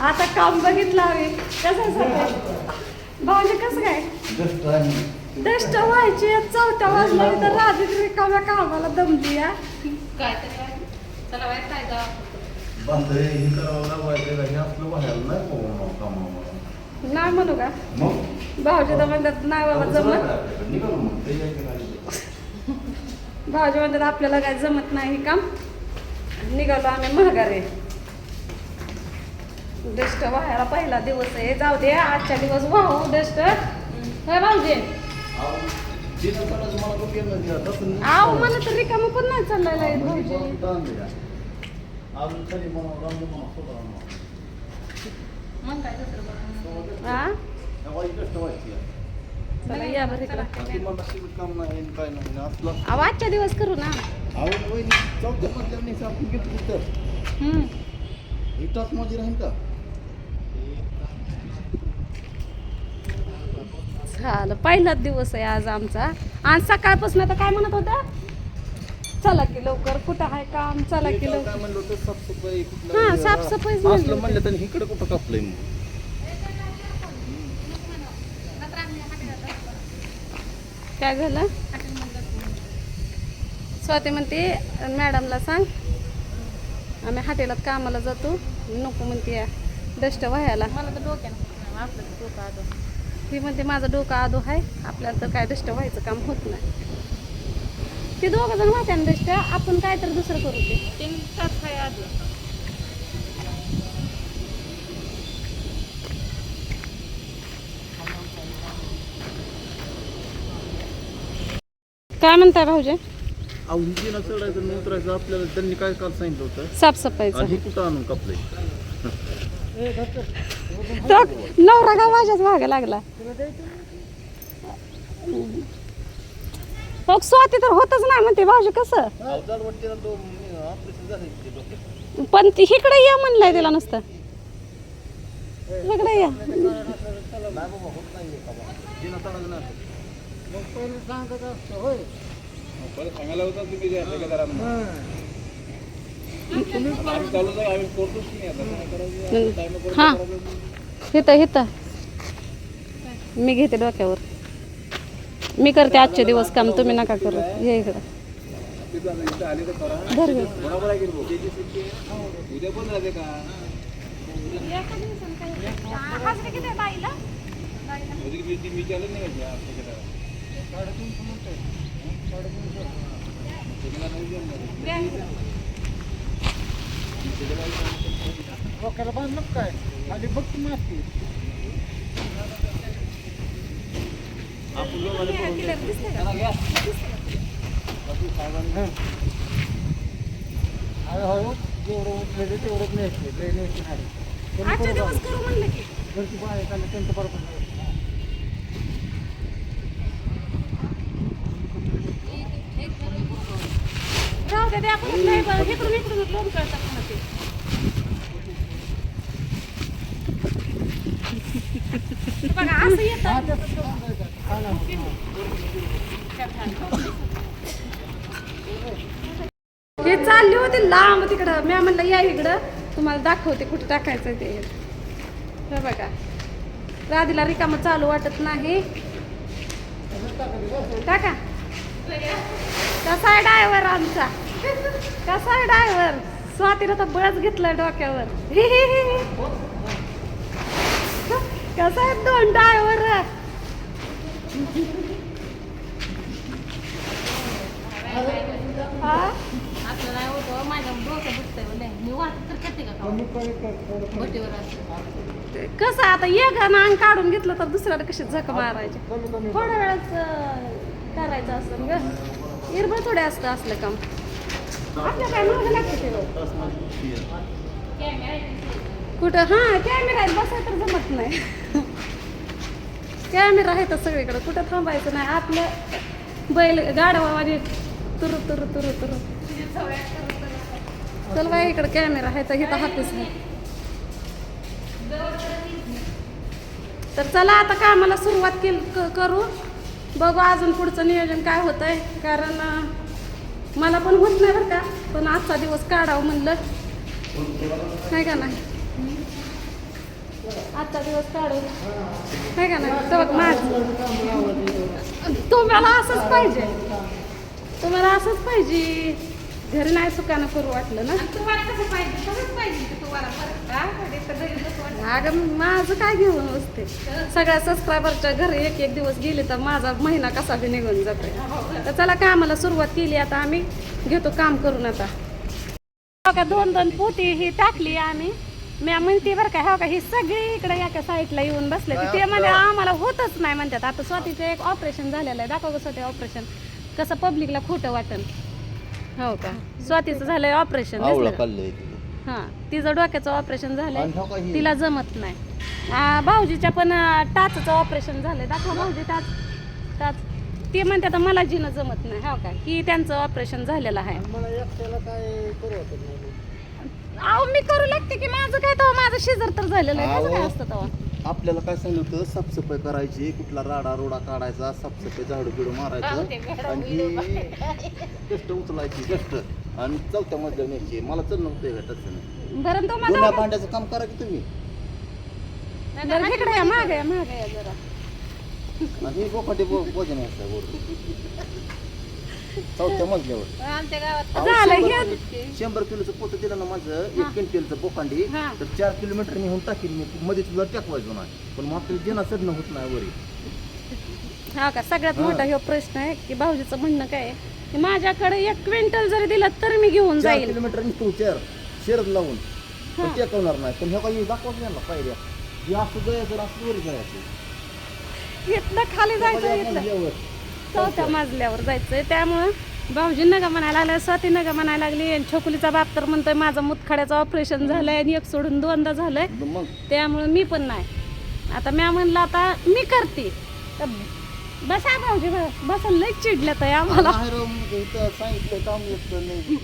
आता काम बघितलं आम्ही कसं भाऊजी कसं काय डस्ट व्हायची 4 वाजला तर राधी रिकाम्या कामाला दमली या काय तरी चला बाहेर काय जा नाही म्हणू का भाऊजी तर म्हणतात नाही बाबा जमत भाऊजी म्हणतात आपल्याला काय जमत नाही काम निघालो आम्ही महागारे डस्ट व्हायला पहिला दिवस आहे जाऊ दे आजच्या दिवस वाहू डस्ट काय भाऊजी आव मला तर रिकामं पण नाही चाललेलं आहे भाऊजी मग काय दुसरं हा चला या बरं इकडं अहो आजच्या दिवस करू ना झालं पहिलाच दिवस आहे आज आमचा आज सकाळपासून तर काय म्हणत होता चला की लवकर कुठं आहे काम चला की लवकर हा साफसफाई म्हणलं तर इकडे कुठं कापलंय काय झालं स्वाती म्हणते मॅडमला सांग आम्ही हॉटेलात कामाला जातो नको म्हणते डस्ट व्हायला मला तर डोक्यानं आपलं डोकं आलं ती म्हणते माझं डोकं आदो आहे आपल्याला तर काय डस्ट व्हायचं काम होत नाही ते दोघं जण होत्या ना डस्ट आपण काय तर दुसरं करू ते 3 तास काय आलं काय म्हणताय भाऊजी चढायचं उतरायचं आपल्याला त्यांनी काय काल सांगितलं होतं साफसफाईचं हे कुठं आणून कापलंय तो नवरा का माझ्याच मागे लागला हो स्वाती तर होतच नाही म्हणते भाऊजी कसं पण ती इकडे या म्हणलंय तिला नुसतं इकडे या सांगायला होता तुम्ही हा हिथं मी घेते डोक्यावर मी करते आजचे दिवस काम तुम्ही नका करू हे इकडं धर गं. उद्या पण राहते का मी चालत नाही डोक्याला बांधलं काय खाली फक्त मारते हळूहळू जेवढं उठलेलं तेवढंच न्यायचे नाही घरची बाहेर चाललं त्यांचं बरोबर राहू दे आपण इकडून लोन करतात ते बघा असं येतं हे चालली होती लांब तिकडं मी म्हणलं या इकडं तुम्हाला दाखवते कुठे टाकायचं ते हे बघा राधीला रिकामं चालू वाटत नाही टाका कसा आहे ड्रायव्हर आमचा कसा आहे ड्रायव्हर स्वातीला तर बळच घेतलं डोक्यावर कसा आहे 2 ड्रायव्हर असं नाही होतं माझ्या डोकं दुखतंय मी वाटत तर करते का बोटीवर असं कसं आता एक अंग काढून घेतलं तर दुसऱ्याला कशी झक मारायची थोड्या वेळाच करायचं असतं ग इरबळ थोडे असतं असलं काम आपल्या काय महाग लागतं ते कुठं हां कॅमेरा आहे बसायला तर जमत नाही कॅमेरा आहे तर सगळीकडे कुठं थांबायचं नाही आपलं बैल गाडवाने तुरु तुरु तुरु तुरु चल बाई इकडे कॅमेरा आहे तर इथं हातच नाही तर चला आता कामाला सुरुवात करू बघू अजून पुढचं नियोजन काय होतंय कारण मला पण होत नाही बरं का पण आजचा दिवस काढावं म्हणलं काय का नाही आजचा दिवस काढून काय का नाही तर बघ माझ तुम्हाला असंच पाहिजे, तुम्हाला असंच पाहिजे. घरी नाही सुखानं करू वाटलं ना. आणि तुम्हाला कसं पाहिजे तसंच पाहिजे की तुम्हाला परत का तर घरी बसू वाटतं. अगं माझं काय घेऊन बसते. सगळ्या सबस्क्रायबरच्या घरी एक एक दिवस गेले तर माझा महिना कसा बी निघून जातोय. तर चला कामाला सुरुवात केली आता आम्ही, घेतो काम करून आता. हो का 2-2 पोती ही टाकली आम्ही. मी म्हणते बरं का, हो का ही सगळी इकडे एका साईडला येऊन बसले. ते म्हणजे आम्हाला होतच नाही म्हणतात. आता स्वातीचं एक ऑपरेशन झालेलं आहे, दाखव स्वतः ऑपरेशन कसं पब्लिकला खोटं वाटन. हो का स्वातीचं झालंय ऑपरेशन, हा तिचं डोक्याचं ऑपरेशन झालंय, तिला जमत नाही. भाऊजीच्या पण टाचचं ऑपरेशन झालंय, दाखवा भाऊजी टाच टाच. ते म्हणतात मला जीनं जमत नाही, हो का की त्यांचं ऑपरेशन झालेलं आहे. मला एकट्याला काय करू वाटत नाही. अहो मी करू लागते की माझं काय तेव्हा माझं शेजार तर झालेलं आहे, माझं काय असतं तेव्हा. आपल्याला काय सांगितलं होतं, साफसफाई करायची, कुठला राडा रोडा काढायचा, साफसफाई झाडू बिडू मारायचं आणि कष्ट उचलायची कष्ट आणि 4थ्या मजल्यावर न्यायची. मला चल नव्हतं तसं. बरं तो जुन्या भांड्याचं काम करा की तुम्ही. बरं इकडे या, मागे या जरा. आणि हे बोकाटे भोजन असतं गोड 4थ्या मजल्यावर. आमच्या गावात झालं हे 100 किलोचं पोतं दिलं ना माझं, 1 क्विंटलचं बोकांडी, हा. तर 4 किलोमीटर मी होऊन टाकीन मी मध्ये तुला टाकवायचो नाही. पण मग आपल्याला जेना चढणं होत नाही वरी. हा का सगळ्यात मोठा हे प्रश्न आहे की भाऊजीचं म्हणणं काय आहे की माझ्याकडे 1 क्विंटल जरी दिलं तर मी घेऊन 4 जाईल. किलोमीटर निघतो शरद लावून पण टेकवणार नाही. पण हे काही दाखवत नाही ना पायऱ्या, हे असं जायचं असं वरी जायचं, इथलं खाली जायचं, इथलं 4थ्या मजल्यावर जायचंय. त्यामुळं भाऊजी नका म्हणायला लागलं, स्वाती नका म्हणायला लागली. आणि छोकुलीचा बाप तर म्हणतोय माझं मुतखड्याचं ऑपरेशन झालंय आणि 1 सोडून 2दा झालंय, मग त्यामुळं मी पण नाही. आता मी म्हणलं आता मी करते. तर बसा भाऊजी बसा, लई चिडल्यात आहे आम्हाला. इथं सांगितलं काम येतं नाही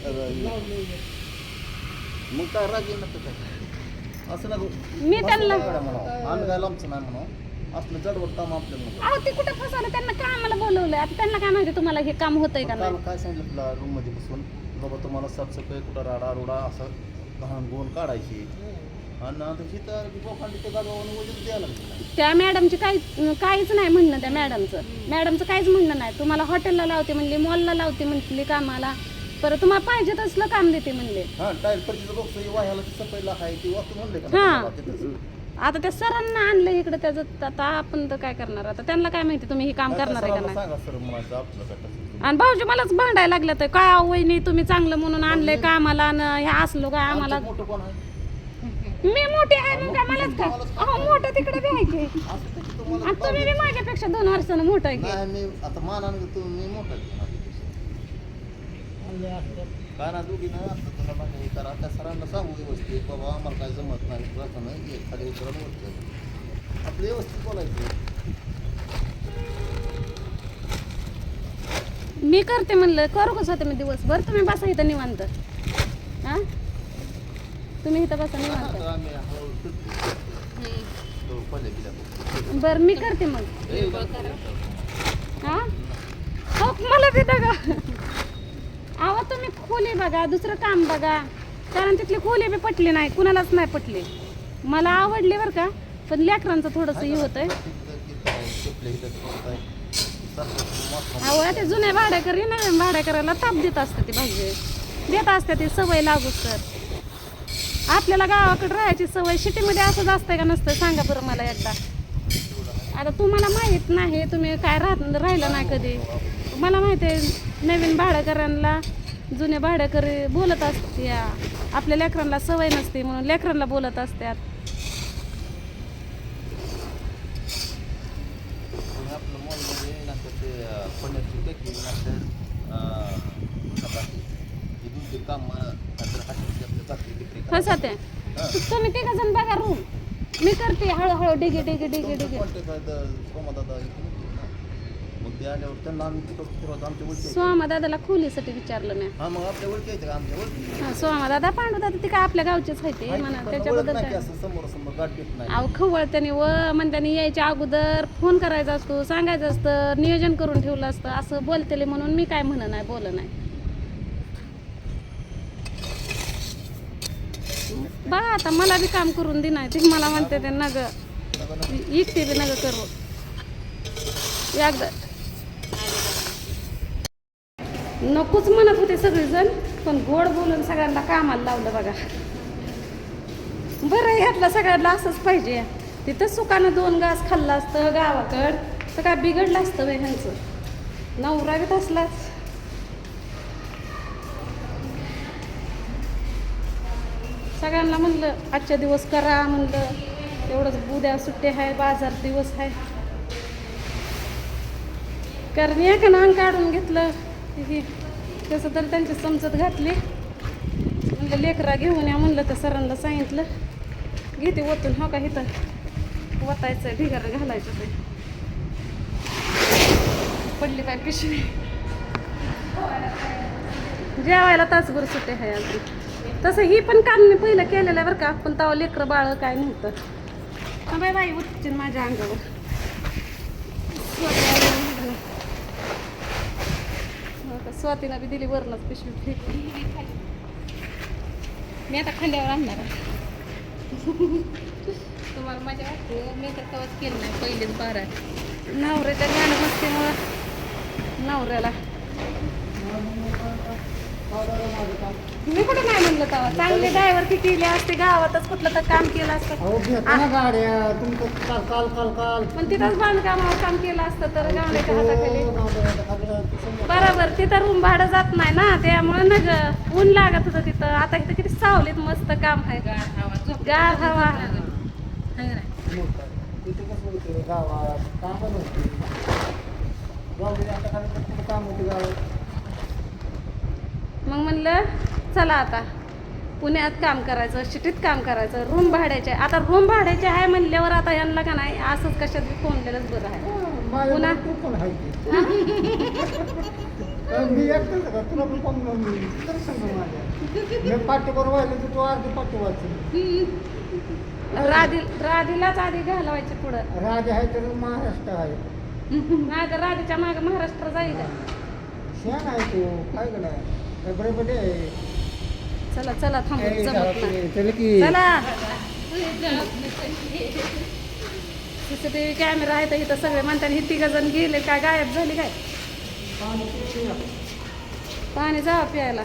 मग काय राग येणार काय असं ना. मी त्यांना आम्ही काय लांबचं नाही म्हणा, असलं जडवड काम आपल्याला नको. अहो ते कुठं फसवलं, त्यांना कामाला बोलवलंय. आता त्यांना काय माहिती तुम्हाला हे काम होतंय का नाही. काल काय सांगितलं तुला रूम मध्ये बसून, बाबा तुम्हाला साफसफाई कुठं राडा रोडा असं घाण गोण काढायची आणि आता हिथं बोखांडीच्या जागावरून वजन द्यायला लागलं. त्या मॅडमची काहीच नाही म्हणणं, त्या मॅडमचं काहीच म्हणणं नाही. तुम्हाला हॉटेलला लावते म्हणली, मॉलला लावते म्हणली कामाला, परत तुम्हाला पाहिजे तसलं काम देते म्हणले. हा टाईल पडतीचं बघतो वाह्याला ती सफाईला आहे ती वाचून म्हणले का हा. मला तिथंच. आता त्या सरांना आणलं इकडे, त्याचं आता आपण तर काय करणार. आता त्यांना काय माहिती तुम्ही हे काम करणार आहे का नाही. सांगा सर म्हणायचं आपलं काय. आणि भाऊजी मलाच भांडायला लागलं तर काय वहिनी तुम्ही चांगलं म्हणून आणलंय कामाला आणि हे असलो काय आम्हाला. मोठं कोण आहे मी मोठी आहे मग काय मलाच काय. अहो मोठं तिकडे बी आहे की. असं त्याची तुम्हाला आणि तुम्ही बी माझ्यापेक्षा 2 वर्षानं मोठं आहे की. नाही मी आता मानाने तुम्ही मोठा काय ना दोघी ना आता तुला माझ्या हे करा, त्या सरांना सांगू व्यवस्थित बाबा आम्हाला काय जमत नाही प्रथम एखाद्या उतरा बोलतो आपलं व्यवस्थित बोलायचं. मी करते म्हणलं, करू कसं होते मी दिवसभर. तुम्ही बसा इथं निवांत. हा तुम्ही इथं बसा निवांत. आता आम्ही हळूहळू फिरतो. तो पहिले गेला बरं मी करते मग. हा हो मला बी बघा. अहो तुम्ही खोली बघा, दुसरं काम बघा. कारण तिथली खोली बी पटली नाही, कुणालाच नाही पटली. मला आवडली बरं का, पण लेकरांचं थोडंसं हे होतंय. अहो ते जुन्या भाड्याकरी नवीन भाड्याकराला ताप देत असते ती भाऊजी, देत असते ती सवय लागूच तर. आपल्याला गावाकडे राहायची सवय, सिटीमध्ये असंच असतंय का नसतं सांगा बरं मला एकदा. आता तुम्हाला माहीत नाही, तुम्ही काय राहिलं नाही कधी. मला माहिती आहे नवीन भाड्याकरांना जुने भाड्याकरी बोलत असते, आपल्या लेकरांना सवय नसते म्हणून लेकरांना बोलत असतात. आपलं मॉलमध्ये नंतर ते पनीरची पॅकिंग नंतर दूध काम कसं ते तुम्ही 3 जण बघा रूम, मी करते हळूहळू डिगे डिगे डिगे डिगे. मग ते आल्यावर त्यांना आम्ही तिथं आमच्या ओळखी सोमा दादाला खोलीसाठी विचारलं मी. हा मग आपल्या ओळखी आहेत का आमच्या ओळखी हा सोमा दादा पांडू दादा ती काय आपल्या गावचेच आहे ते म्हणा, त्याच्याबद्दल नाही काय. असं समोर समोर गाठ भेट नाही. अहो खवळ त्याने म्हणताने यायच्या अगोदर फोन करायचा असतो, सांगायचं असतं, नियोजन करून ठेवलं असतं. असं बोलतेले म्हणून मी काय म्हणत नाही, बोल नाही. बघा आता मला बी काम करून देणार ते मला म्हणते ते नग इकते बी नग करू एकदा नकोच म्हणत होते सगळेजण पण गोड बोलून सगळ्यांना कामाला लावलं बघा. बरं ह्यातलं सगळ्यांना असंच पाहिजे. तिथं सुकानं 2 घास खाल्लं असतं गावाकड तर काय बिघडलं असतं बाई ह्यांचं. नवरा बी तसलाच. सगळ्यांना म्हणलं आजच्या दिवस करा म्हणलं एवढंच उद्या सुट्टी आहे बाजार दिवस आहे कारण एकानं अंग काढून घेतलं हे तसं तर त्यांची समजत घातली. म्हणलं लेकरा घेऊन या म्हणलं तर सरांना सांगितलं घेते ओतून हो का इथं वतायचं ढिगार घालायचं ते पडली काय पिशवी. जेवायला तासभर सुट्टी आहे अजून. तसं ही पण काम मी पहिलं केलेलं आहे बरं का पण तेव्हा लेकरं बाळ काय नव्हतं. हा बाई बाई उठची माझ्या अंगावर स्वातीनं बी दिली वरणच पिशवी फेकली. मी आता खांद्यावर आणणार आहे. तुम्हाला माझ्या वाटते मी तर कवच केलं नाही पहिलेच 12. नवऱ्याच्या गाणं मस्तीमुळं नवऱ्याला मी कुठं नाही म्हणलं तेव्हा चांगले ड्रायव्हर केले असते गावातच कुठलं तर काम केलं असतं अहो घेता ना गाड्या तुमचं काल काल काल काल पण तिथंच बांधकामावर काम केलं असतं तर गावड्याच्या हाताखाली हो, बरोबर तिथं रूम भाडं जात नाही ना त्यामुळे ना ग ऊन लागत होतं तिथं. आता इथं किती सावलीत मस्त काम आहे गार हवा झोप गार हवा आहे का नाही? तिथे कसं होतं गावात कामं नसते गावडे आता खाली कुठं काम होते गावात. मग म्हणलं चला आता पुण्यात काम करायचं सिटीत काम करायचं रूम भाड्याचे आता रूम भाड्याचे आहे म्हणल्यावर आता यांना का नाही असंच कशात बी कोंडलेलंच बरं आहे. माझ्या पुन्हा? तू पण आहे की. मी एकटंच का तुला पण कोण तर सांग माझ्या मी पाठीवर व्हायला तर तू अर्धी पाठी वाचली. राधीलाच आधी घालवायचे पुढं राज आहे तर महाराष्ट्र आहे नाही तर राधीच्या मागे महाराष्ट्र जाईल का. शेण आहे तू काय केलं बरोबर आहे. चला चला थांबू जमत नाही चल की चला. सीसीटीव्ही कॅमेरा आहे तर इथं सगळे म्हणतात ही 3 जण गेले काय गायब झाली काय. पाणी जावं प्यायला.